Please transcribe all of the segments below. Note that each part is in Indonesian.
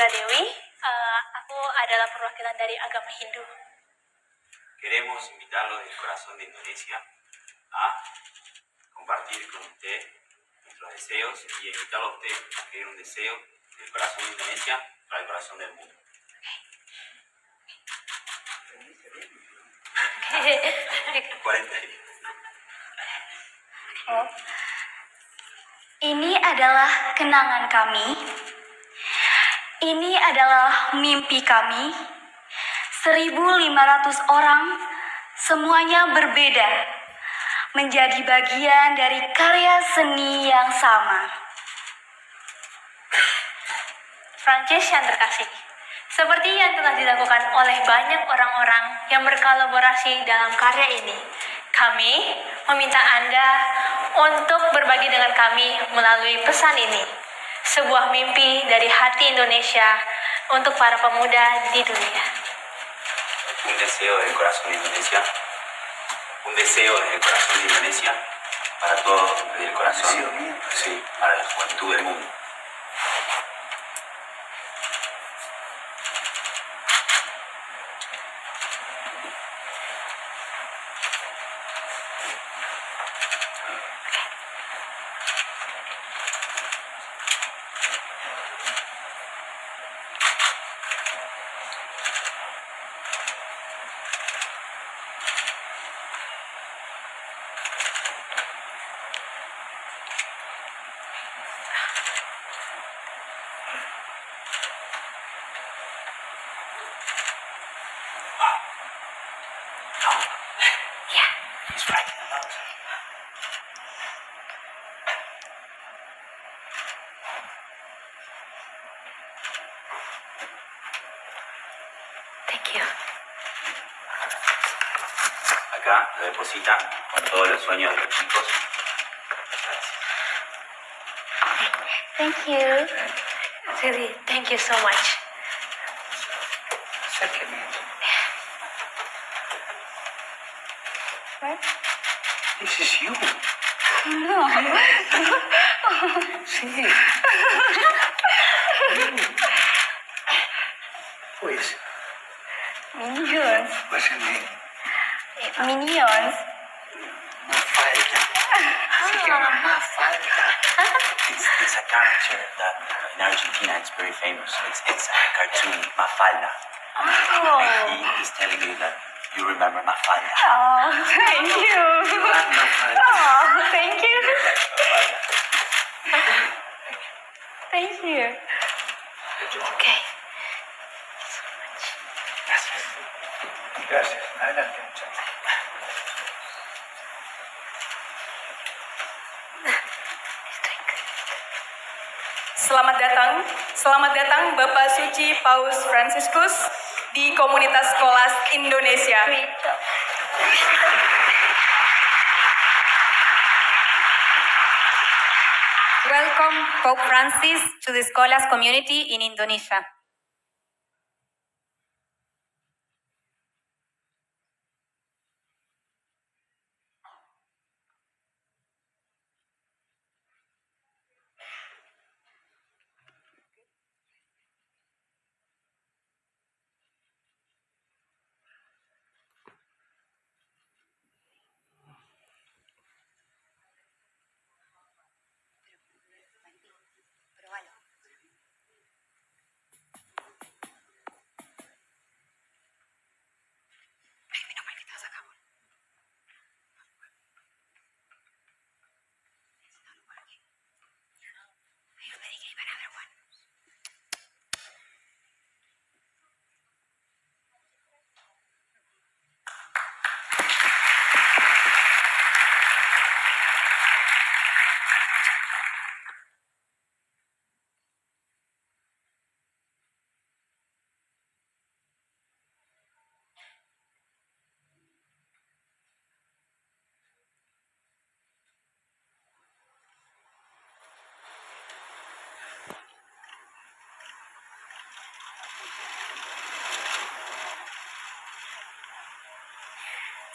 Dewi. Aku adalah perwakilan dari agama Hindu. Queremos invitarlo del corazón de Indonesia a compartir con usted nuestros deseos y invitarlo a usted a pedir un deseo del corazón de Indonesia para el corazón del mundo. 40 días. Ini adalah kenangan kami. Ini adalah mimpi kami. 1.500 orang, semuanya berbeda, menjadi bagian dari karya seni yang sama. Prancis yang terkasih, seperti yang telah dilakukan oleh banyak orang-orang yang berkolaborasi dalam karya ini, kami meminta Anda untuk berbagi dengan kami melalui pesan ini. Sebuah mimpi dari hati Indonesia untuk para pemuda di dunia. Un deseo del corazón de Indonesia. Un deseo del corazón de Indonesia para todo el corazón. Sí, para la juventud del mundo. He's right. Thank you. Acá lo depositan con todos los sueños de los chicos. Thank you. Really, thank you so much. What? This is you. No. Sí. Pues, Minions. what's your name? Minions. Mafalda. Se llama Mafalda. It's a character that in Argentina it's very famous. It's a cartoon, Mafalda. Oh. He's telling you that you remember Mafalda. Oh, thank you. Mafalda. Oh, thank you. Thank you. Okay. Gracias. Gracias. Adelante, muchachos. Selamat datang Bapak Suci Paus Fransiskus di komunitas Skolas Indonesia. Great job. Welcome Pope Francis to the Skolas community in Indonesia.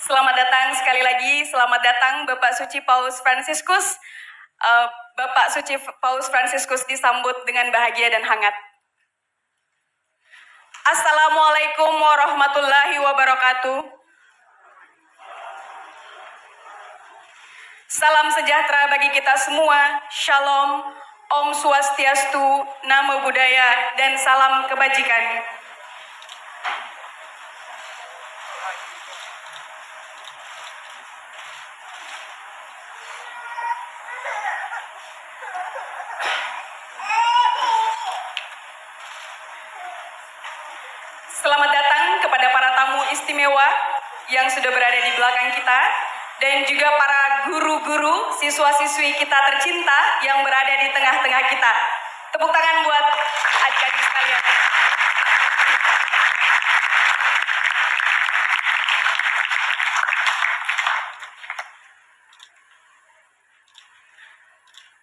Selamat datang sekali lagi, selamat datang Bapak Suci Paus Fransiskus. Bapak Suci Paus Fransiskus disambut dengan bahagia dan hangat. Assalamualaikum warahmatullahi wabarakatuh. Salam sejahtera bagi kita semua. Shalom, Om Swastiastu, Namo Buddhaya, dan salam kebajikan. Selamat datang kepada para tamu istimewa yang sudah berada di belakang kita dan juga para guru-guru, siswa-siswi kita tercinta yang berada di tengah-tengah kita. Tepuk tangan buat adik-adik sekalian.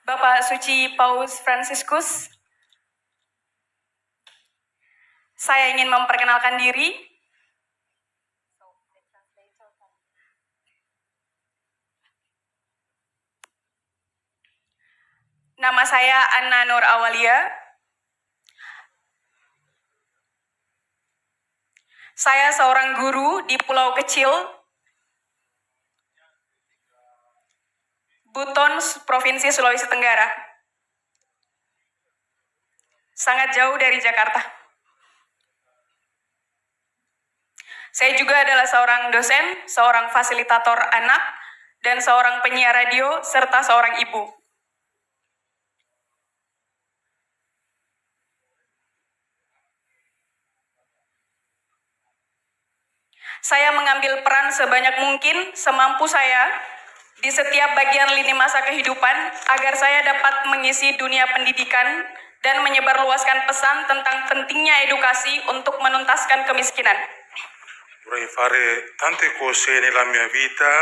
Bapak Suci Paus Fransiskus, saya ingin memperkenalkan diri. Nama saya Anna Nur Awalia. Saya seorang guru di pulau kecil Buton, Provinsi Sulawesi Tenggara. Sangat jauh dari Jakarta. Saya juga adalah seorang dosen, seorang fasilitator anak, dan seorang penyiar radio, serta seorang ibu. Saya mengambil peran sebanyak mungkin, semampu saya, di setiap bagian lini masa kehidupan, agar saya dapat mengisi dunia pendidikan dan menyebarluaskan pesan tentang pentingnya edukasi untuk menuntaskan kemiskinan. Vorrei fare tante cose nella mia vita,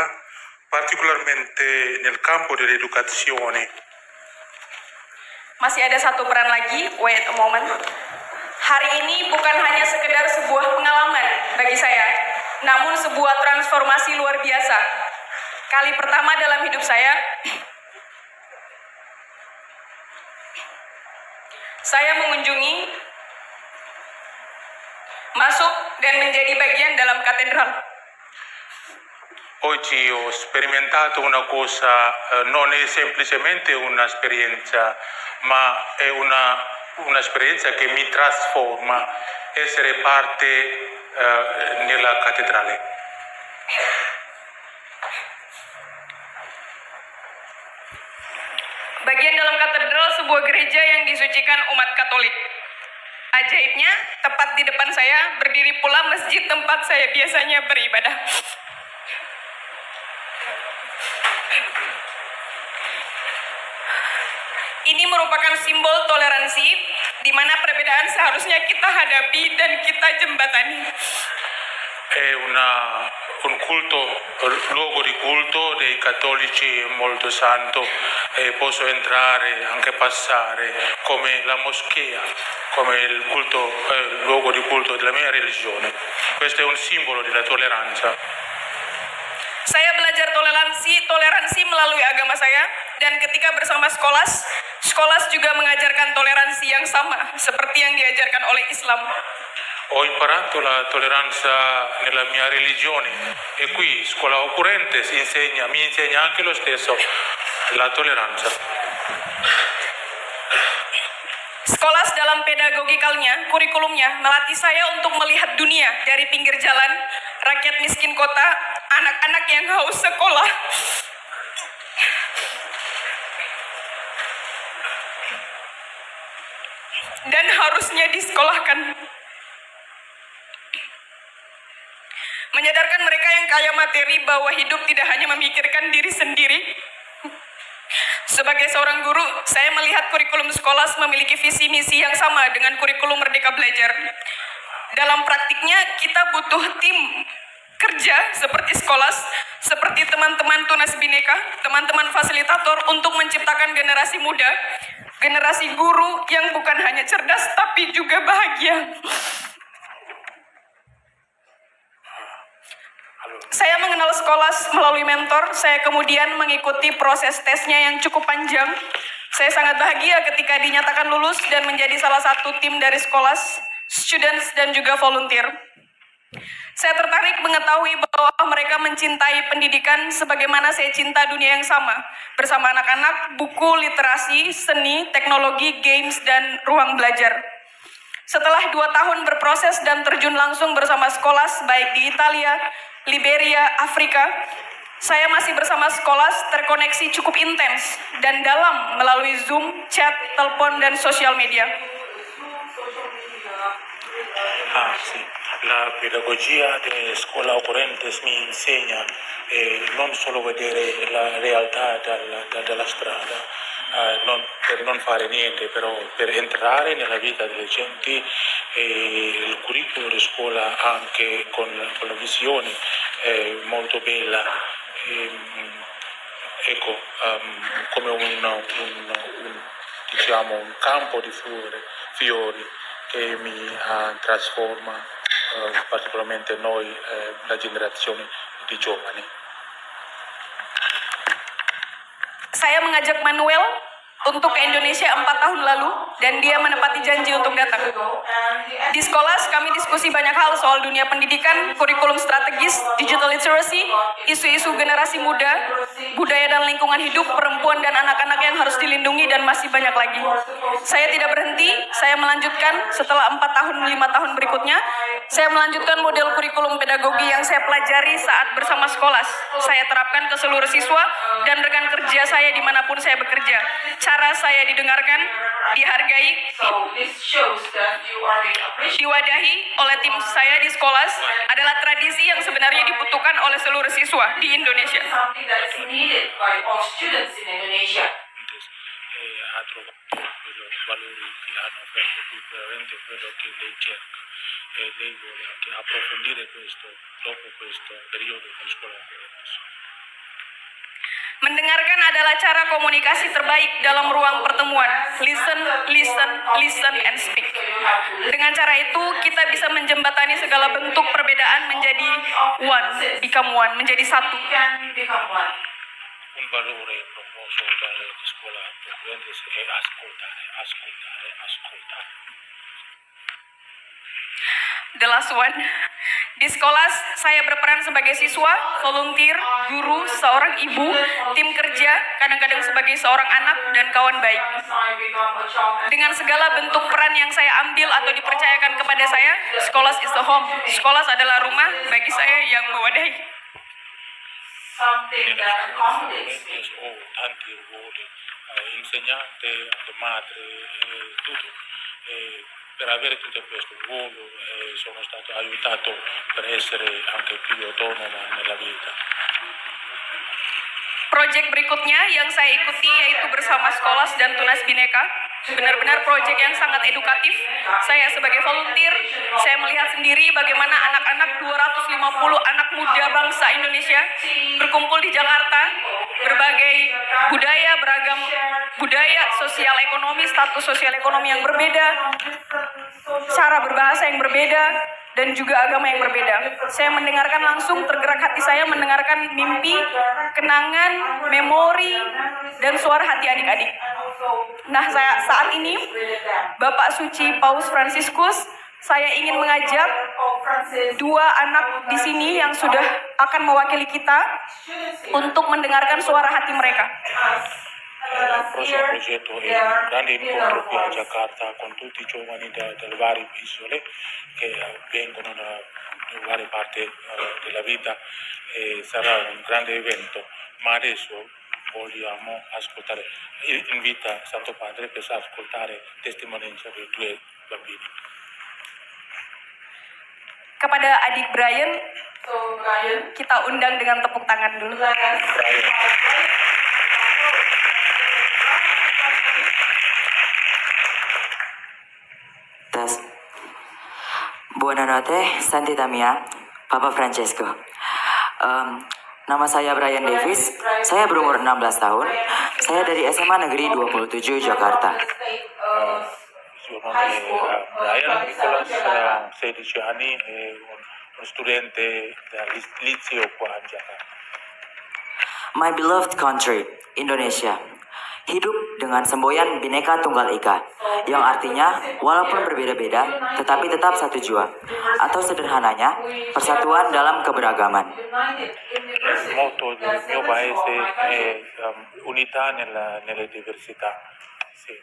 particolarmente nel campo dell'educazione. Masih ada satu peran lagi, wait a moment. Hari ini bukan hanya sekedar sebuah pengalaman bagi saya, namun sebuah transformasi luar biasa. Kali pertama dalam hidup saya mengunjungi, masuk, dan menjadi bagian dalam katedral. Oggi ho sperimentato una cosa, non è semplicemente un'esperienza, ma è un'esperienza che mi trasforma, essere parte nella cattedrale. Bagian dalam katedral sebuah gereja yang disucikan umat Katolik. Ajaibnya, tepat di depan saya berdiri pula masjid tempat saya biasanya beribadah. Ini merupakan simbol toleransi, di mana perbedaan seharusnya kita hadapi dan kita jembatani. È un culto, luogo di culto dei cattolici molto santo, e posso entrare, anche passare, come la moschea, come il luogo di culto della mia religione. Questo è un simbolo della tolleranza. Saya belajar toleransi melalui agama saya, dan ketika bersama Skolas juga mengajarkan toleransi yang sama seperti yang diajarkan oleh Islam. Ho imparato la tolleranza nella mia religione e qui Scuola Occurrentes mi insegna anche lo stesso la tolleranza. Skolas dalam pedagogikalnya, kurikulumnya, melatih saya untuk melihat dunia dari pinggir jalan, rakyat miskin kota, anak-anak yang haus sekolah. Dan harusnya disekolahkan. Menyadarkan mereka yang kaya materi bahwa hidup tidak hanya memikirkan diri sendiri. Sebagai seorang guru, saya melihat kurikulum Skolas memiliki visi misi yang sama dengan kurikulum Merdeka Belajar. Dalam praktiknya, kita butuh tim kerja seperti Skolas, seperti teman-teman Tunas Bhinneka, teman-teman fasilitator untuk menciptakan generasi muda, generasi guru yang bukan hanya cerdas tapi juga bahagia. Saya mengenal Skolas melalui mentor, saya kemudian mengikuti proses tesnya yang cukup panjang. Saya sangat bahagia ketika dinyatakan lulus dan menjadi salah satu tim dari Skolas. students, dan juga volunteer. Saya tertarik mengetahui bahwa mereka mencintai pendidikan sebagaimana saya cinta dunia yang sama. Bersama anak-anak, buku, literasi, seni, teknologi, games, dan ruang belajar. Setelah 2 tahun berproses dan terjun langsung bersama Skolas, baik di Italia, Liberia, Afrika, saya masih bersama Skolas terkoneksi cukup intens dan dalam melalui Zoom, chat, telepon, dan sosial media. Ah, sì. La pedagogia di scuola Ocorrentes mi insegna non solo vedere la realtà dalla strada, per non fare niente, però per entrare nella vita delle genti, il curriculum di scuola anche con la visione molto bella. Ecco, come diciamo, un campo di fiori che mi trasforma particolarmente noi, la generazione di giovani. Saya mengajak Manuel untuk ke Indonesia 4 tahun lalu dan dia menepati janji untuk datang. Di Skolas kami diskusi banyak hal soal dunia pendidikan, kurikulum strategis, digital literacy, isu-isu generasi muda, budaya dan lingkungan hidup, perempuan dan anak-anak yang harus dilindungi, dan masih banyak lagi. Saya tidak berhenti, saya melanjutkan setelah 4 tahun, 5 tahun berikutnya, saya melanjutkan model kurikulum pedagogi yang saya pelajari saat bersama Skolas. Saya terapkan ke seluruh siswa dan rekan kerja saya dimanapun saya bekerja. Cara saya didengarkan, dihargai, diwadahi oleh tim saya di Skolas adalah tradisi yang sebenarnya dibutuhkan oleh seluruh siswa di Indonesia. Ha trovato quello valori che hanno offerto qui, veramente quello che lei cerca, e lei vuole anche approfondire questo dopo questo periodo con scuola Ocorrentes. Mendengarkan adalah cara komunikasi terbaik dalam ruang pertemuan. Listen, listen, listen, and speak. Dengan cara itu, kita bisa menjembatani segala bentuk perbedaan menjadi become one, menjadi satu. Un valore promosso dalle scuole Ocorrentes è ascoltare, ascoltare, ascoltare. The last one. Di Skolas, saya berperan sebagai siswa, volunteer, guru, seorang ibu, tim kerja, kadang-kadang sebagai seorang anak, dan kawan baik. Dengan segala bentuk peran yang saya ambil atau dipercayakan kepada saya, Skolas is the home. Skolas adalah rumah bagi saya yang mewadahi. Ho tanti ruoli, insegnante, anche madre, tutto. Per avere tutto questo ruolo sono stato aiutato per essere anche più autonomo nella vita. Proyek berikutnya yang saya ikuti yaitu bersama Skolas dan Tunas Bhinneka. Benar-benar proyek yang sangat edukatif. Saya sebagai volunteer, saya melihat sendiri bagaimana anak-anak 250 anak muda bangsa Indonesia berkumpul di Jakarta, berbagai budaya, beragam budaya, sosial ekonomi, status sosial ekonomi yang berbeda, cara berbahasa yang berbeda, dan juga agama yang berbeda. Saya mendengarkan langsung, tergerak hati saya mendengarkan mimpi, kenangan, memori, dan suara hati adik-adik. Nah, saat ini, Bapak Suci Paus Fransiskus, saya ingin mengajak 2 anak di sini yang sudah akan mewakili kita untuk mendengarkan suara hati mereka. Il prossimo progetto è un grande incontro qui a Jakarta con tutti i giovani dalle varie isole che vengono da varie parti della vita, e sarà un grande evento, ma adesso vogliamo ascoltare, invita Santo Padre per ascoltare testimonianza dei 2 bambini. Kepada adik Brian, kita undang dengan tepuk tangan dulu. Tes. Buonanotte, Santità mia, Papa Francesco. Nama saya Brian Davis, saya berumur 16 tahun, saya dari SMA Negeri 27 Jakarta. Suo nome è Brian Nicolas, ha 16 anni, è uno studente del liceo qua a Jakarta. My beloved country, Indonesia. hidup dengan semboyan Bhinneka Tunggal Ika, yang artinya walaupun berbeda-beda, tetapi tetap satu jua, atau sederhananya, persatuan dalam keberagaman. Il motto del mio paese è unità nelle diversità. Sì.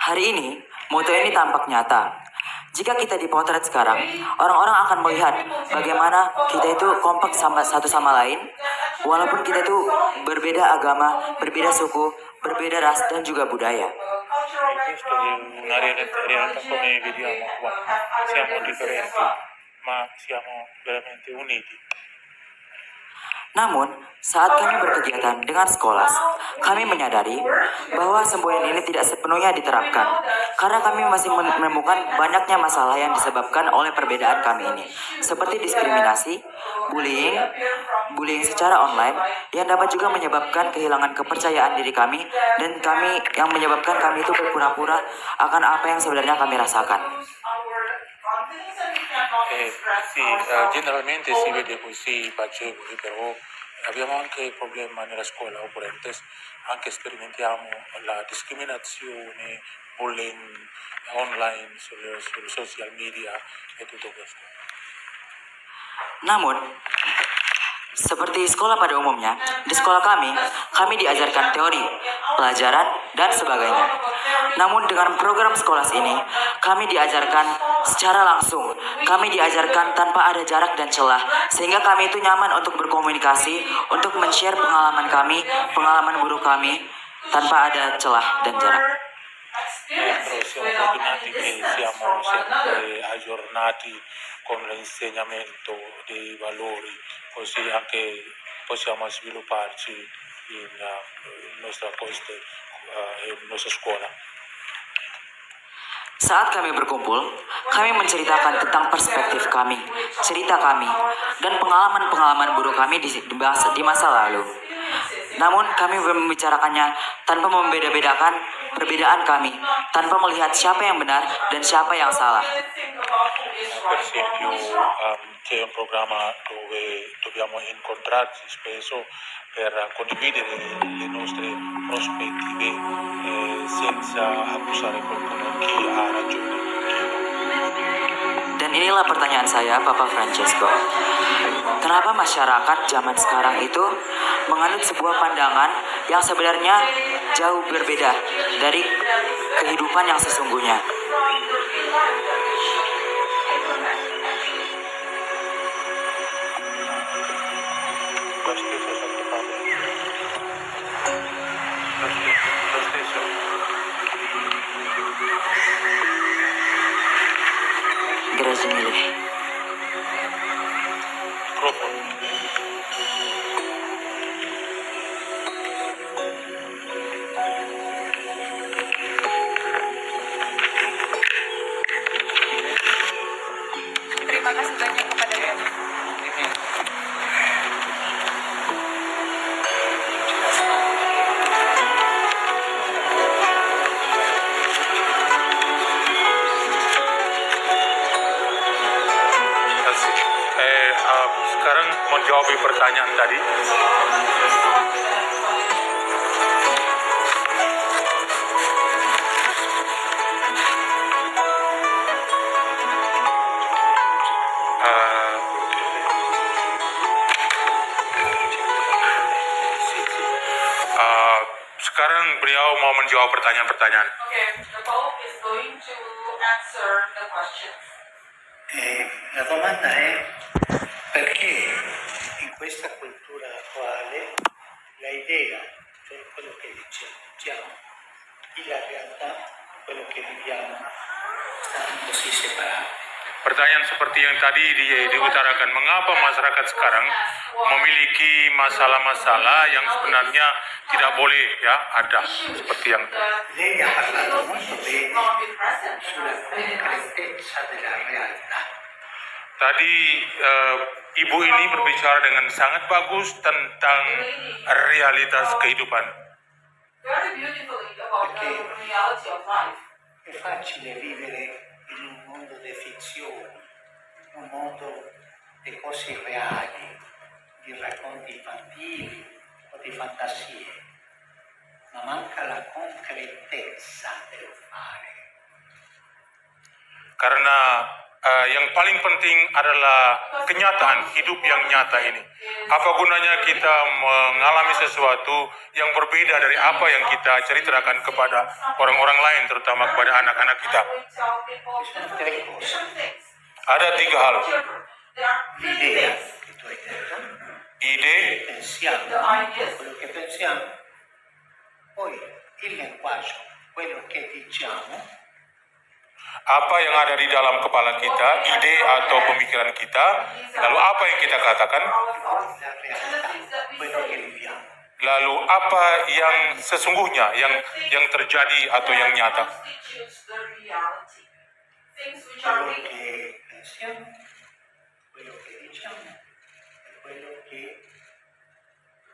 Hari ini, moto ini tampak nyata. Jika kita dipotret sekarang, orang-orang akan melihat bagaimana kita itu kompak satu sama lain, walaupun kita itu berbeda agama, berbeda suku, berbeda ras, dan juga budaya. E questo è una realtà come vediamo qua. Siamo differenti, ma siamo veramente uniti. Namun, saat kami berkegiatan dengan Skolas, kami menyadari bahwa semboyan ini tidak sepenuhnya diterapkan, karena kami masih menemukan banyaknya masalah yang disebabkan oleh perbedaan kami ini, seperti diskriminasi, bullying secara online, yang dapat juga menyebabkan kehilangan kepercayaan diri kami, dan yang menyebabkan kami itu berpura-pura akan apa yang sebenarnya kami rasakan. Sì, generalmente si vede così facevoli, però abbiamo anche il problema nella scuola, oppure anche sperimentiamo la discriminazione, bullying online, sul social media e tutto questo. Namun, seperti sekolah pada umumnya, di sekolah kami diajarkan teori, pelajaran, dan sebagainya. Namun dengan program Skolas ini, kami diajarkan secara langsung. Kami diajarkan tanpa ada jarak dan celah, sehingga kami itu nyaman untuk berkomunikasi, untuk men-share pengalaman kami, pengalaman buruk kami, tanpa ada celah dan jarak. Però siamo fortunati che siamo sempre aggiornati con l'insegnamento dei valori, così anche possiamo svilupparci in nostra scuola. Saat kami berkumpul, kami menceritakan tentang perspektif kami, cerita kami, dan pengalaman-pengalaman buruk kami di masa lalu. Namun kami membicarakannya tanpa membeda-bedakan perbedaan kami, tanpa melihat siapa yang benar dan siapa yang salah. Per esempio, c'è un programma dove dobbiamo incontrarci spesso per condividere le nostre prospettive senza accusare qualcuno chi ha ragione. Dan inilah pertanyaan saya, Papa Francesco. Kenapa masyarakat zaman sekarang itu menganut sebuah pandangan yang sebenarnya jauh berbeda dari kehidupan yang sesungguhnya? Lo stesso Santo Padre. Lo stesso. Grazie mille. Microfono. Terima kasih banyak kepada Beliau. Sekarang menjawab pertanyaan tadi. Sekarang beliau mau menjawab pertanyaan-pertanyaan. Okay, the Pope is going to answer the questions. La domanda è perché in questa cultura attuale la idea, cioè quello che diciamo, e la realtà, quello che viviamo, stanno così separati. Pertanyaan seperti yang tadi diutarakan, mengapa masyarakat sekarang memiliki masalah-masalah yang sebenarnya tidak boleh ya ada, seperti yang Lei ha parlato molto bene sulla concretezza della realtà. tadi ibu ini berbicara dengan sangat bagus tentang realitas kehidupan. Very beautifully about the reality of life. È facile vivere in un mondo di fizione, un mondo di cose reali, di racconti infantili o di fantasie. ma manca la concretezza del fare. Karena yang paling penting adalah kenyataan hidup yang nyata ini. Apa gunanya kita mengalami sesuatu yang berbeda dari apa yang kita ceritakan kepada orang-orang lain, terutama kepada anak-anak kita. Ci sono tre cose. Ada tiga hal. L'idea che tu hai detto, Ide, pensiamo, quello che pensiamo, poi il linguaggio, quello che diciamo, apa yang ada di dalam kepala kita, ide atau pemikiran kita, lalu apa yang kita katakan, la realtà, quello che viviamo. lalu apa yang sesungguhnya, yang terjadi atau yang nyata. Quello che pensiamo, quello che diciamo e quello che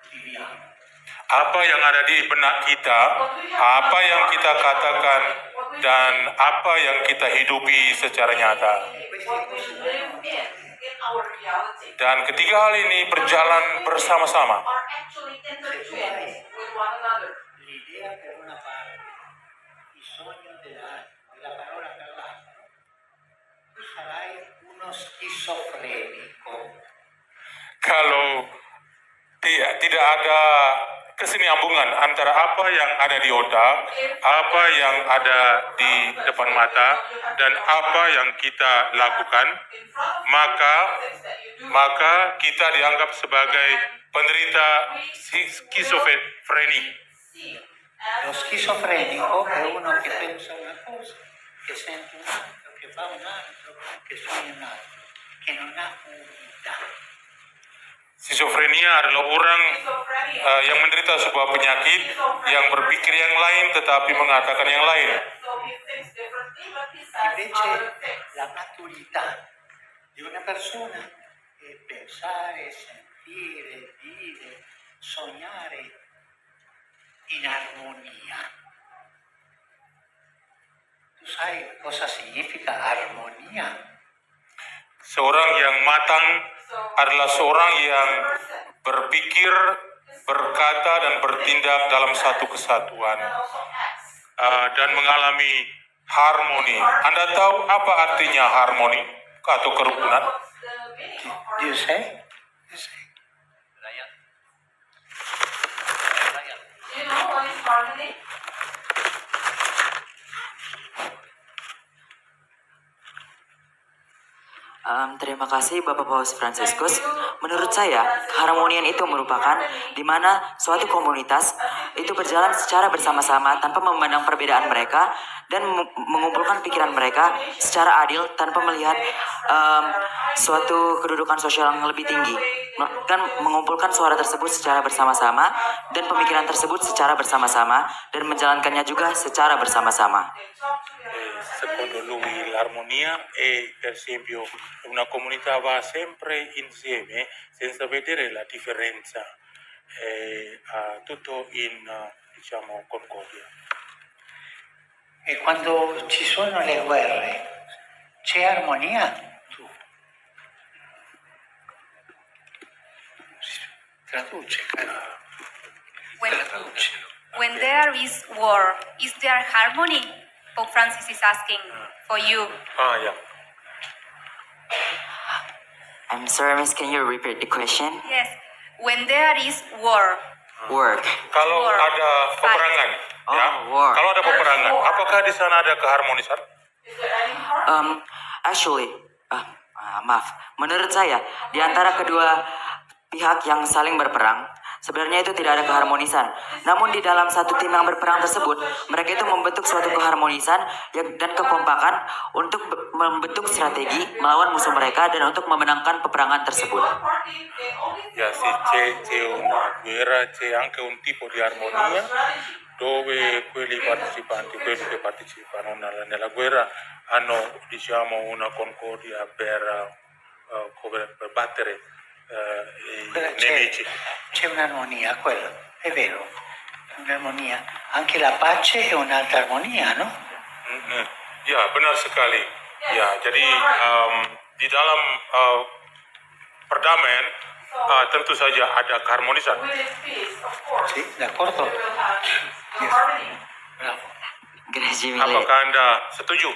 viviamo. Apa yang ada di benak kita, apa yang kita katakan, dan apa yang kita hidupi secara nyata. Dan ketiga hal ini berjalan bersama-sama. L'idea per una parte, il sogno dell'altro e la parola per l'altro, tu sarai uno schizofrenico. Kalau tidak ada kesinambungan antara apa yang ada di otak, apa yang ada di depan mata, dan apa yang kita lakukan, maka kita dianggap sebagai penderita skizofreni. Lo schizofrenico è uno che pensa una cosa, che sente un altro, che fa un altro, che sogna un altro, che non ha unità. Skizofrenia adalah orang yang menderita sebuah penyakit, yang berpikir yang lain tetapi mengatakan yang lain. Invece la maturità di una persona è pensare, sentire, dire, sognare in armonia. Tu sai cosa significa armonia? Seorang yang matang adalah seorang yang berpikir, berkata, dan bertindak dalam satu kesatuan dan mengalami harmoni. Anda tahu apa artinya harmoni atau kerukunan? Do you say? You say. Terima kasih Bapak Paus Fransiskus. Menurut saya, keharmonian itu merupakan di mana suatu komunitas itu berjalan secara bersama-sama tanpa memandang perbedaan mereka dan mengumpulkan pikiran mereka secara adil tanpa melihat suatu kedudukan sosial yang lebih tinggi. Dan mengumpulkan suara tersebut secara bersama-sama dan pemikiran tersebut secara bersama-sama dan menjalankannya juga secara bersama-sama. Secondo lui l'armonia è per esempio una comunità va sempre insieme senza vedere la differenza, tutto in diciamo concordia. E quando ci sono le guerre, c'è armonia? Tu. Traduce, caro. Traduce. When there is war, is there harmony? Pope Francis is asking for you. Ya. I'm sorry, Miss, can you repeat the question? Yes, when there is war, Work. Kalau War. ada peperangan, ya. war. Kalau ada peperangan, apakah di sana ada keharmonisan? Actually, maaf. Menurut saya, di antara kedua pihak yang saling berperang, sebenarnya itu tidak ada keharmonisan. Namun di dalam satu tim yang berperang tersebut, mereka itu membentuk suatu keharmonisan dan kekompakan untuk membentuk strategi melawan musuh mereka dan untuk memenangkan peperangan tersebut. Ya, sì, c'è una guerra, c'è anche un tipo di armonia dove quelli che partecipano nella guerra hanno diciamo una concordia per battere i nemici. C'è un'armonia, quello, è vero, un'armonia. Anche la pace è un'altra armonia, no? Ya, benar sekali. Ya, jadi di dalam perdamaian tentu saja ada keharmonisan. Sì, d'accordo? Bravo. Grazie mille. Apakah Anda setuju?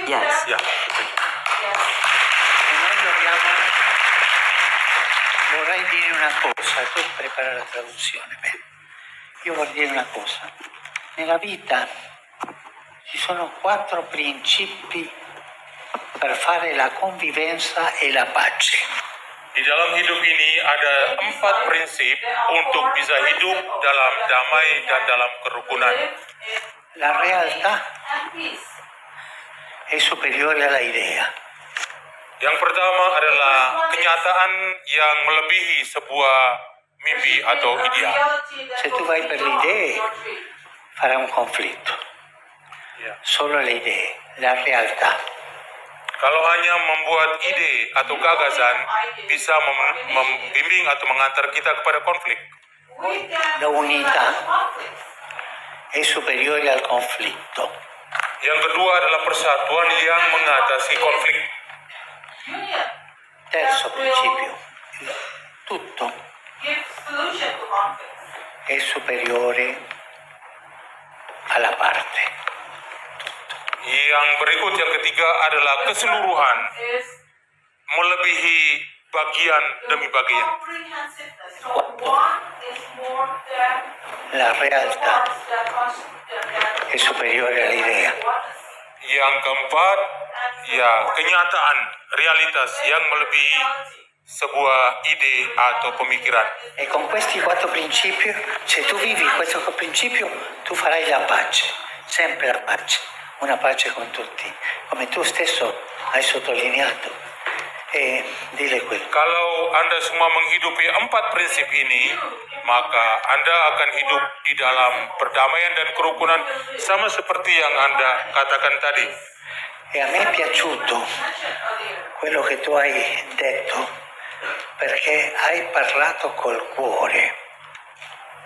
Yes. Ya, setuju. E noi dobbiamo... Vorrei dire una cosa, tu prepara la traduzione. Beh, io vorrei dire una cosa. Nella vita ci sono 4 principi per fare la convivenza e la pace. Di dalam hidup ini ada 4 prinsip untuk bisa hidup dalam damai dan dalam kerukunan. La realtà è superiore alla idea. Yang pertama adalah kenyataan yang melebihi sebuah mimpi atau ideal. Se tu vai per le idee, farai un conflitto. Ya. Solo le idee, la realtà. Kalau hanya membuat ide atau gagasan bisa membimbing atau mengantar kita kepada konflik. La unità è superiore al conflitto. Yang kedua adalah persatuan yang mengatasi konflik. Terzo principio, tutto è superiore alla parte. Yang berikut yang ketiga adalah keseluruhan melebihi bagian demi bagian. La realtà è superiore all'idea. Yang keempat, ya kenyataan, realitas yang melebihi sebuah ide atau pemikiran. E con questi 4 principi, se tu vivi questo principio, tu farai la pace, sempre la pace, una pace con tutti, come tu stesso hai sottolineato. E dile quello. Kalau Anda semua menghidupi 4 prinsip ini, maka Anda akan hidup di dalam perdamaian dan kerukunan sama seperti yang Anda katakan tadi. E a me è piaciuto quello che tu hai detto, perché hai parlato col cuore.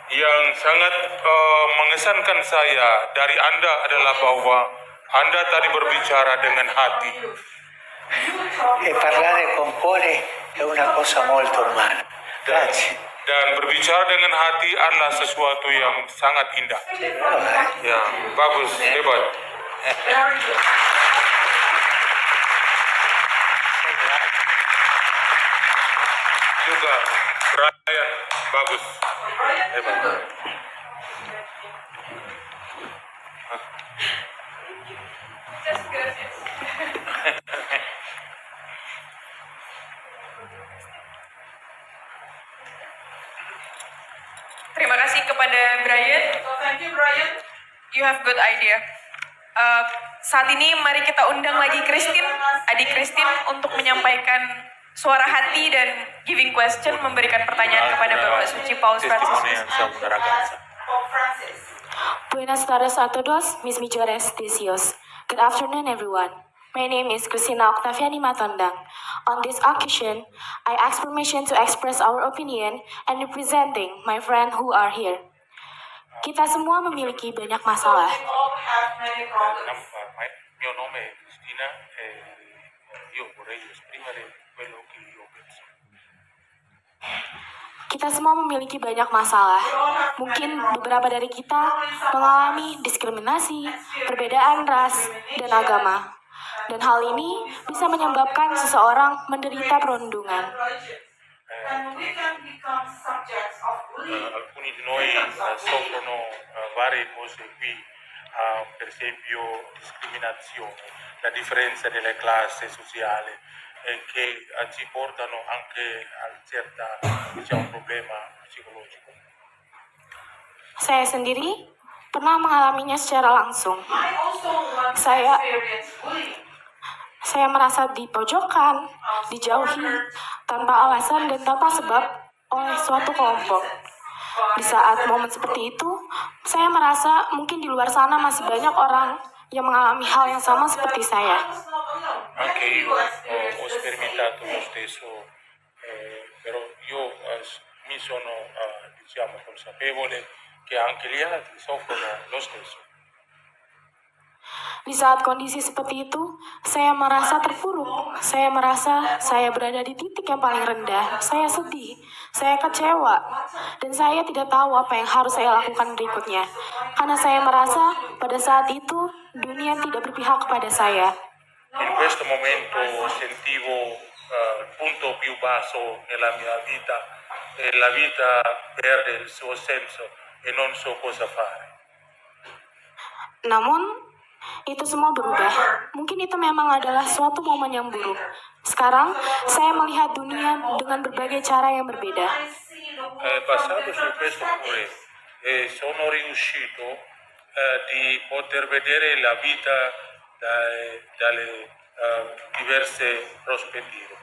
Yang sangat mengesankan saya dari Anda adalah bahwa Anda tadi berbicara dengan hati. E parlare con cuore è una cosa molto umana. Grazie. Dan berbicara dengan hati adalah sesuatu yang sangat indah. Ya, bagus, hebat. Juga Brian, bagus, hebat. Terima kasih kepada Brian. Thank you, Brian. You have good idea. Saat ini mari kita undang lagi Christine, adik Christine, untuk menyampaikan suara hati dan giving question, memberikan pertanyaan kepada Bapak Suci Paus Franciscus. Buenas tardes a todos, mis mejores deseos. Good afternoon, everyone. My name is Christina Octaviani Matondang. On this occasion, I ask permission to express our opinion and representing my friend who are here. Kita semua memiliki banyak masalah. Mio nome è Cristina e io vorrei esprimere quello che io penso. Kita semua memiliki banyak masalah. Mungkin beberapa dari kita mengalami diskriminasi, perbedaan ras, dan agama. Dan hal ini bisa menyebabkan seseorang menderita perundungan. Alcuni di noi soffrono varie cose qui, per esempio discriminazione, la differenza delle classi sociali che ci portano anche a un problema psicologico. Saya sendiri pernah mengalaminya secara langsung. Saya merasa dipojokkan, dijauhi, tanpa alasan dan tanpa sebab oleh suatu kelompok. Di saat momen seperti itu, saya merasa mungkin di luar sana masih banyak orang yang mengalami hal yang sama seperti saya. Anche io ho sperimentato lo stesso, però io mi sono consapevole che anche gli altri soffrono lo stesso. Di saat kondisi seperti itu, saya merasa terpuruk. Saya merasa saya berada di titik yang paling rendah. Saya sedih, saya kecewa, dan saya tidak tahu apa yang harus saya lakukan berikutnya. Karena saya merasa pada saat itu dunia tidak berpihak kepada saya. In questo momento sentivo il punto più basso nella mia vita e la vita perde il suo senso e non so cosa fare. Namun, itu semua berubah. Mungkin itu memang adalah suatu momen yang buruk. Sekarang, saya melihat dunia dengan berbagai cara yang berbeda. Basato su questo pure sono riuscito di poter vedere la vita dalle diverse prospettive.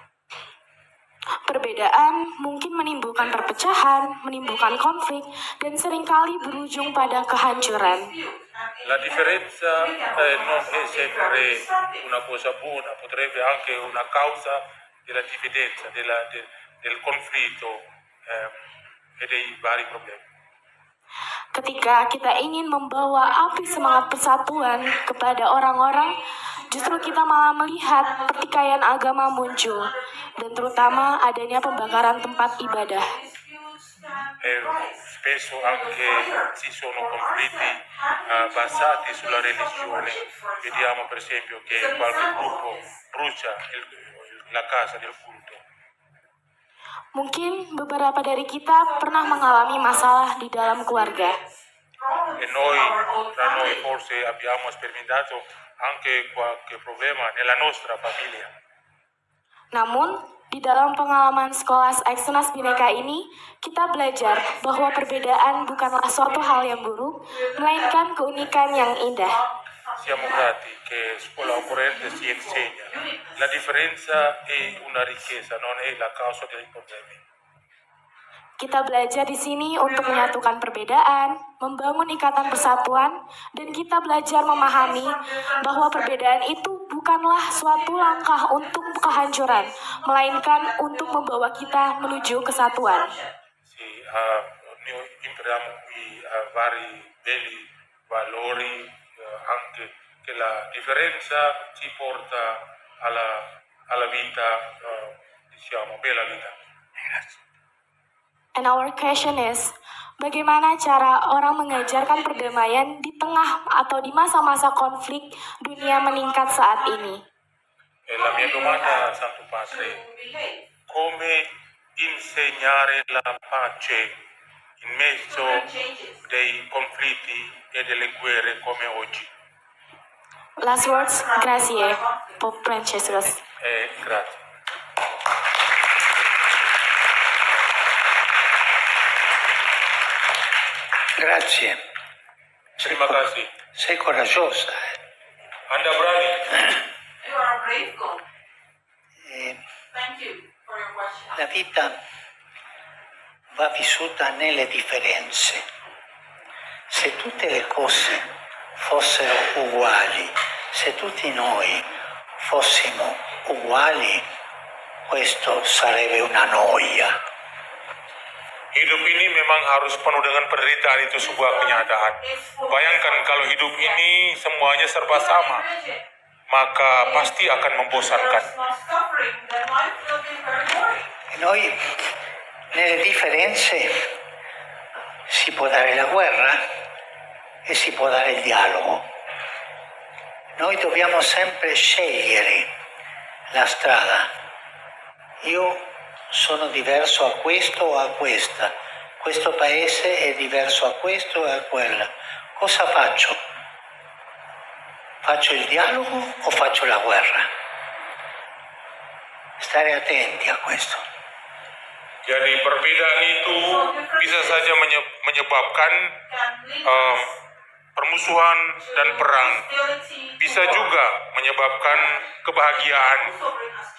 Perbedaan mungkin menimbulkan perpecahan, menimbulkan konflik, dan seringkali berujung pada kehancuran. La differenza non è sempre una cosa buona, potrebbe anche una causa della diffidenza, del conflitto e dei vari problemi. Ketika kita ingin membawa api semangat persatuan kepada orang-orang, justru kita malah melihat pertikaian agama muncul, dan terutama adanya pembakaran tempat ibadah. Spesso anche ci sono conflitti basati sulla religione. Vediamo per esempio che qualche gruppo brucia la casa del culto. Mungkin beberapa dari kita pernah mengalami masalah di dalam keluarga. E tra noi forse abbiamo sperimentato anche qualche problema nella nostra famiglia. Namun, di dalam pengalaman sekolah Eksternas Bhinneka ini, kita belajar bahwa perbedaan bukanlah suatu hal yang buruk, melainkan keunikan yang indah. Siamo grati che scuola occorrente si insegna. La differenza è una ricchezza, non è la causa dei problemi. Kita belajar di sini untuk menyatukan perbedaan, membangun ikatan persatuan, dan kita belajar memahami bahwa perbedaan itu bukanlah suatu langkah untuk kehancuran, melainkan untuk membawa kita menuju kesatuan. Sì, noi impariamo qui vari belli valori, anche che la differenza ci porta alla vita, diciamo, bella vita. Grazie. And our question is, bagaimana cara orang mengajarkan perdamaian di tengah atau di masa-masa konflik dunia meningkat saat ini? E la mia domanda, Santo Padre, come insegnare la pace in mezzo dei conflitti e delle guerre come oggi? Last words, grazie, Pope Franciscus. Grazie. Grazie. Terima kasih. Sei coraggiosa. Anda berani. You are a brave girl. Eh, Thank you for your question. La vita va vissuta nelle differenze. Se tutte le cose fossero uguali, se tutti noi fossimo uguali, questo sarebbe una noia. Hidup ini memang harus penuh dengan penderitaan, itu sebuah kenyataan. Bayangkan kalau hidup ini semuanya serba sama, maka pasti akan membosankan. E noi nelle differenze si può dare la guerra e si può dare il dialogo. Noi dobbiamo sempre scegliere la strada. Io sono diverso a questo o a questa. Questo paese è diverso a questo e a quella. Cosa faccio? Faccio il dialogo o faccio la guerra? Stare attenti a questo. Jadi perbedaan itu bisa saja menyebabkan permusuhan dan perang. Bisa juga menyebabkan kebahagiaan.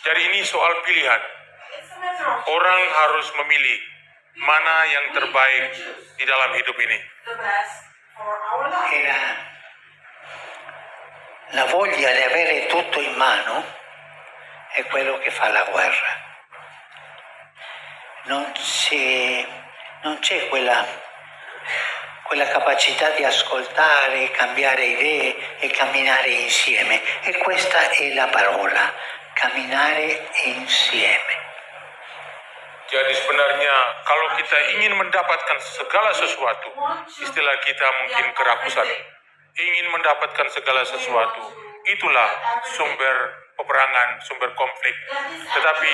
Jadi ini soal pilihan. Orang harus memilih mana yang terbaik di dalam hidup ini. E la voglia di avere tutto in mano è quello che fa la guerra. Non c'è quella quella capacità di ascoltare, cambiare idee e camminare insieme. E questa è la parola, camminare insieme. Jadi sebenarnya kalau kita ingin mendapatkan segala sesuatu, istilah kita mungkin kerakusan, ingin mendapatkan segala sesuatu, itulah sumber peperangan, sumber konflik. Tetapi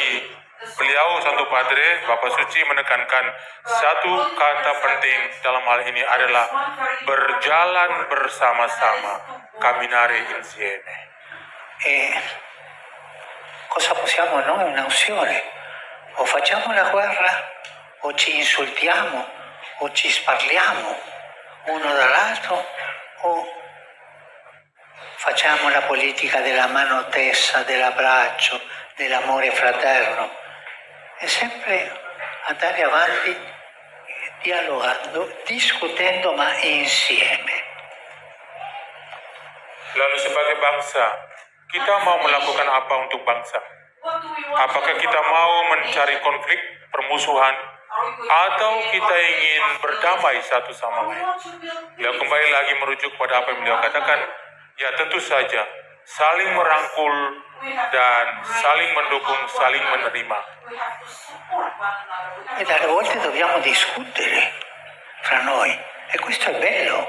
beliau Santo Padre, Bapak Suci menekankan satu kata penting dalam hal ini adalah berjalan bersama-sama, camminare insieme. E cosa possiamo noi? Un'opzione. O facciamo la guerra, o ci insultiamo, o ci sparliamo uno dall'altro, o facciamo la politica della mano tesa, dell'abbraccio, dell'amore fraterno. E sempre andare avanti dialogando, discutendo, ma insieme. Lalu sebagai bangsa, kita mau melakukan apa untuk bangsa? Apakah kita mau mencari konflik, permusuhan, atau kita ingin berdamai satu sama lain? Beliau kembali lagi merujuk pada apa yang beliau katakan, ya tentu saja, saling merangkul dan saling mendukung, saling menerima. E dalle volte dobbiamo discutere fra noi, e questo è bello,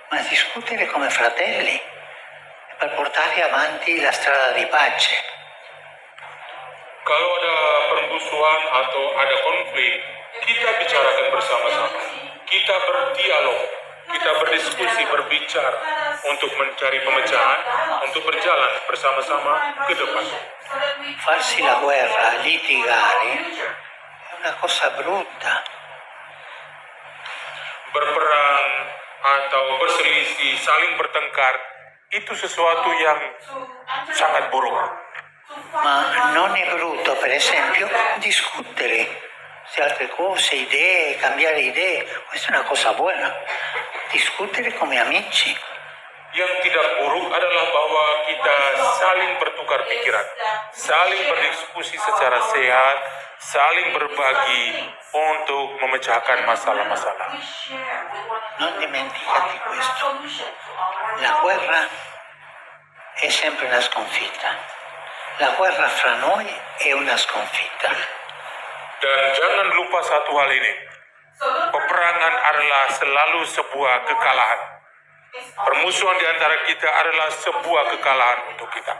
ma discutere come fratelli per portare avanti la strada di pace. Kalau ada permusuhan atau ada konflik, kita bicarakan bersama-sama. Kita berdialog, kita berdiskusi, berbicara untuk mencari pemecahan, untuk berjalan bersama-sama ke depan. Farsi la guerra, litigare, è una cosa brutta. Berperang atau berselisih, saling bertengkar, itu sesuatu yang sangat buruk. Ma non è brutto, per esempio, discutere su altre cose, idee, cambiare idee. Questa è una cosa buona. Discutere come amici. Yang tidak buruk adalah bahwa kita saling bertukar pikiran, saling berdiskusi secara sehat, saling berbagi untuk memecahkan masalah-masalah. Non dimenticate questo. La guerra è sempre una sconfitta. La guerra fra noi è una sconfitta. Dan jangan lupa satu hal ini, peperangan adalah selalu sebuah kekalahan. Permusuhan di antara kita adalah sebuah kekalahan untuk kita.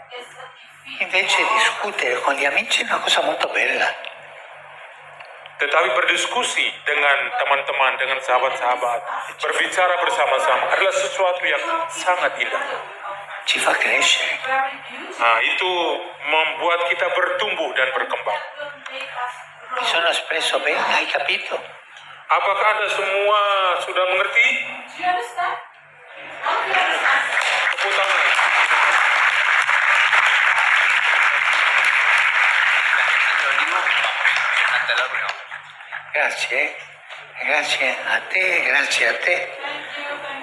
Invece discutere con gli amici è una cosa molto bella. Tetapi berdiskusi dengan teman-teman, dengan sahabat-sahabat, berbicara bersama-sama adalah sesuatu yang sangat indah. Ci fa crescere. Nah, itu membuat kita bertumbuh dan berkembang. Mi sono espresso bene, hai capito? Apakah Anda semua sudah mengerti? Tepuk tangan. Grazie, grazie a te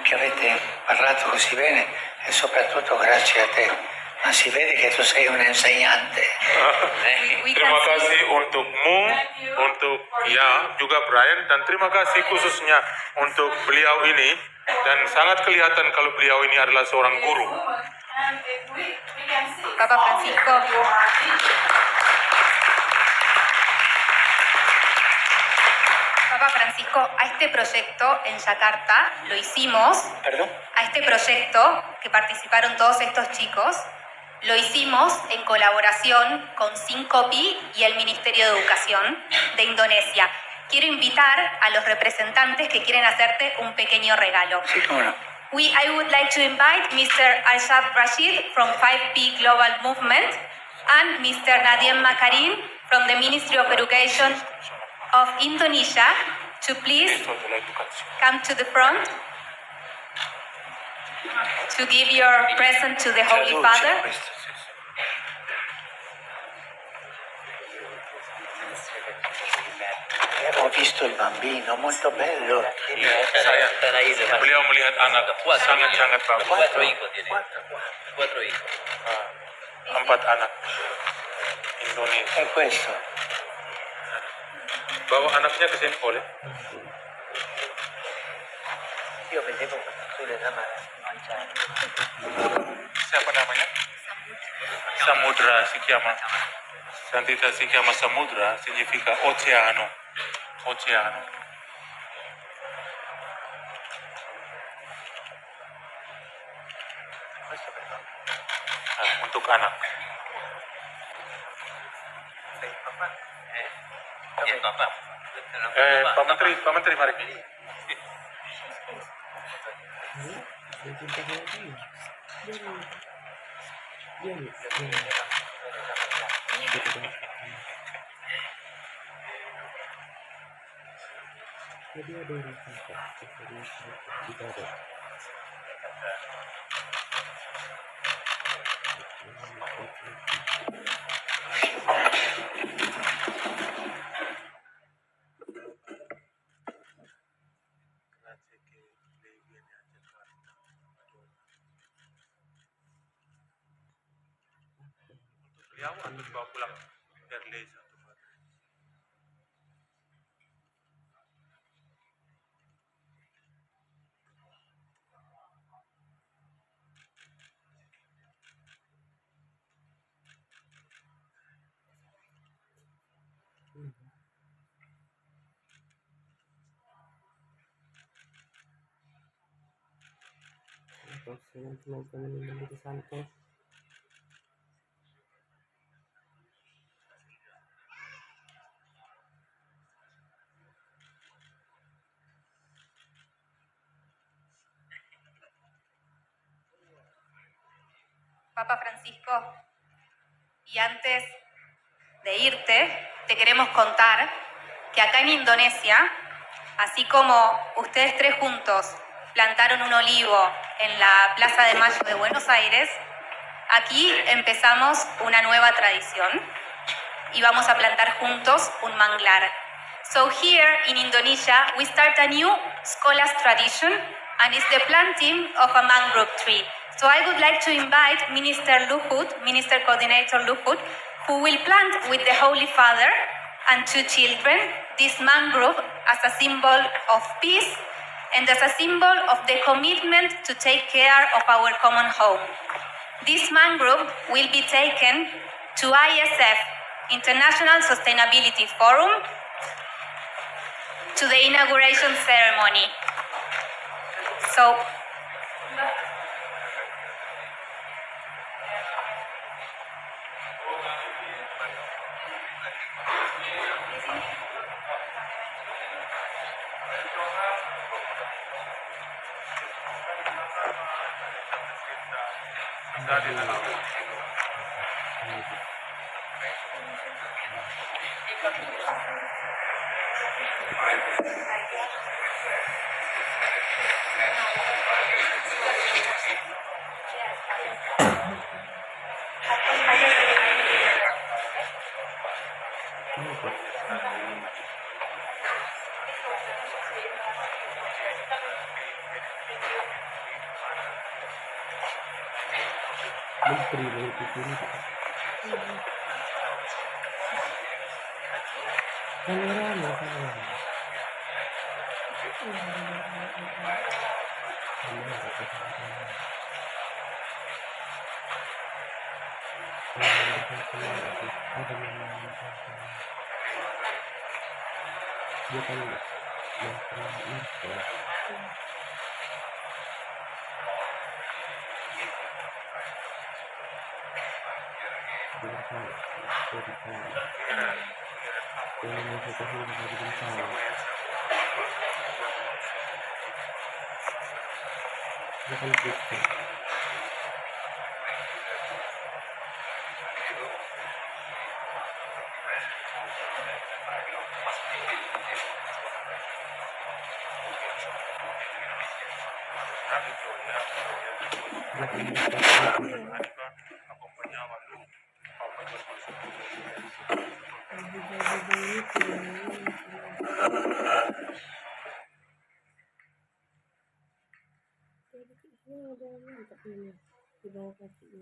che avete parlato così bene e soprattutto grazie a te. Ma si vede che tu sei un insegnante. Terima kasih untukmu, untuk ya juga Brian, dan terima kasih khususnya untuk beliau ini, dan sangat kelihatan kalau beliau ini adalah seorang guru. Papa Francisco. Papa Francisco, a este proyecto en Yakarta lo hicimos, Perdón? a este proyecto que participaron todos estos chicos, lo hicimos en colaboración con Sincopi y el Ministerio de Educación de Indonesia. Quiero invitar a los representantes que quieren hacerte un pequeño regalo. Sí, cómo no. I would like to invite Mr. Arshad Rashid from 5P Global Movement and Mr. Nadiem Makarim from the Ministry of Education of Indonesia to please come to the front to give your present to the Holy Traduce Father. questo, sì, sì. Ho visto il bambino, molto bello. Beliau melihat anak sangat-sangat bagus. Empat anak Indonesia. È questo. Bawa anaknya ke sini boleh? Io io vedevo questa soledad mangiare. Siapa namanya? Samudra si chiama. Santita si chiama Samudra, significa oceano. Oceano. Questo per me. Untuk anak. Sei papà? Iya, Bapak. Pak Menteri, mari. Beliau atau dibawa pulang biar lei satu hari. Teman-teman yang di santai. Papa Francisco, y antes de irte, te queremos contar que acá en Indonesia, así como ustedes tres juntos plantaron un olivo en la Plaza de Mayo de Buenos Aires, aquí empezamos una nueva tradición y vamos a plantar juntos un manglar. So here in Indonesia, we start a new scholars tradition, and it's the planting of a mangrove tree. So I would like to invite Minister Luhut, Minister Coordinator Luhut, who will plant with the Holy Father and two children this mangrove as a symbol of peace and as a symbol of the commitment to take care of our common home. This mangrove will be taken to ISF, International Sustainability Forum, to the inauguration ceremony. So,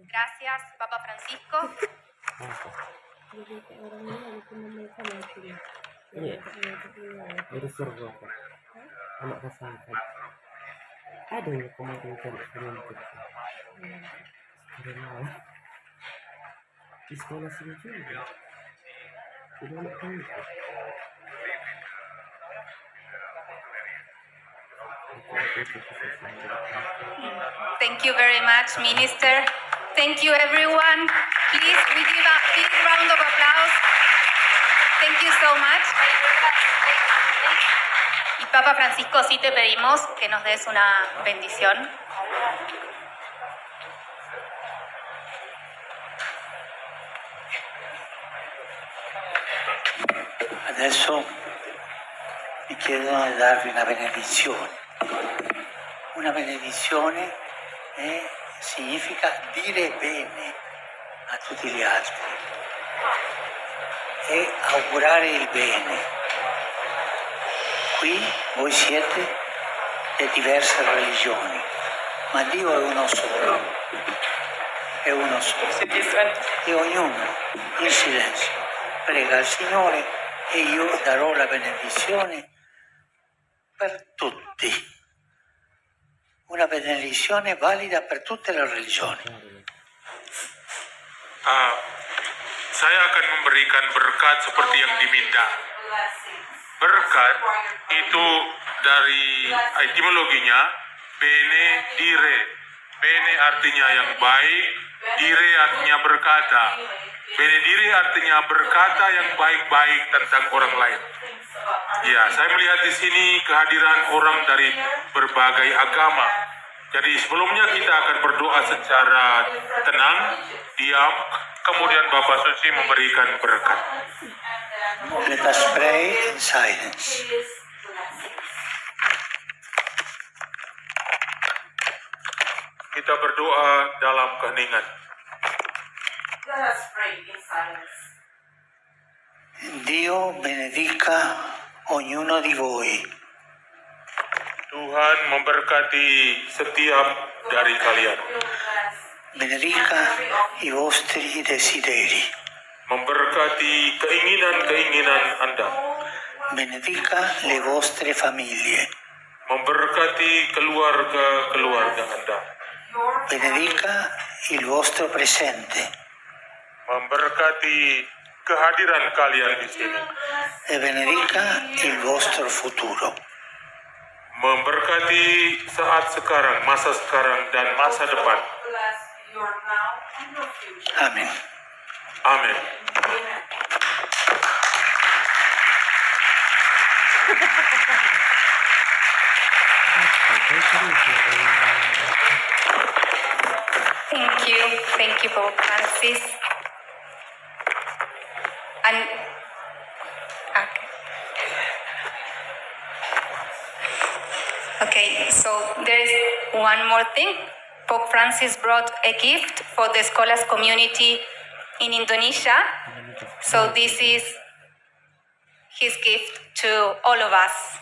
gracias, Papa Francisco. Dari surga, anak kesangkan. Ada yang kemarin karena di sekolah sini juga. Tidak ada tahu. Thank you very much, Minister. Thank you, everyone. Please, we give a big round of applause. Thank you so much. Y Papa Francisco, sí te pedimos que nos des una bendición. Adesso mi chiedono di darvi una benedizione. Una benedizione significa dire bene a tutti gli altri e augurare il bene. Qui voi siete di diverse religioni, ma Dio è uno solo. È uno solo. E ognuno in silenzio prega al Signore e io darò la benedizione per tutti. Una benedizione valida per tutte le religioni. Saya akan memberikan berkat seperti yang diminta. Berkat itu dari etimologinya bene dire. Bene artinya yang baik, dire artinya berkata. Bene dire artinya berkata yang baik-baik tentang orang lain. Ya, saya melihat di sini kehadiran orang dari berbagai agama. Jadi sebelumnya kita akan berdoa secara tenang, diam, kemudian Bapak Suci memberikan berkat. Let us pray in silence. Kita berdoa dalam keheningan. Let us pray in silence. Dio benedica ognuno di voi. Tuhan memberkati setiap dari kalian. Benedica i vostri desideri. Memberkati keinginan-keinginan Anda. Benedica le vostre famiglie. Memberkati keluarga-keluarga Anda. Benedica il vostro presente. Memberkati kehadiran kalian di sini. E benedica il vostro futuro. Memberkati saat sekarang, masa sekarang, dan masa depan. Bless your now and your future. Amen. Amin. Thank you, Pope Francis. And okay, so there is one more thing. Pope Francis brought a gift for the scholars community in Indonesia. So this is his gift to all of us.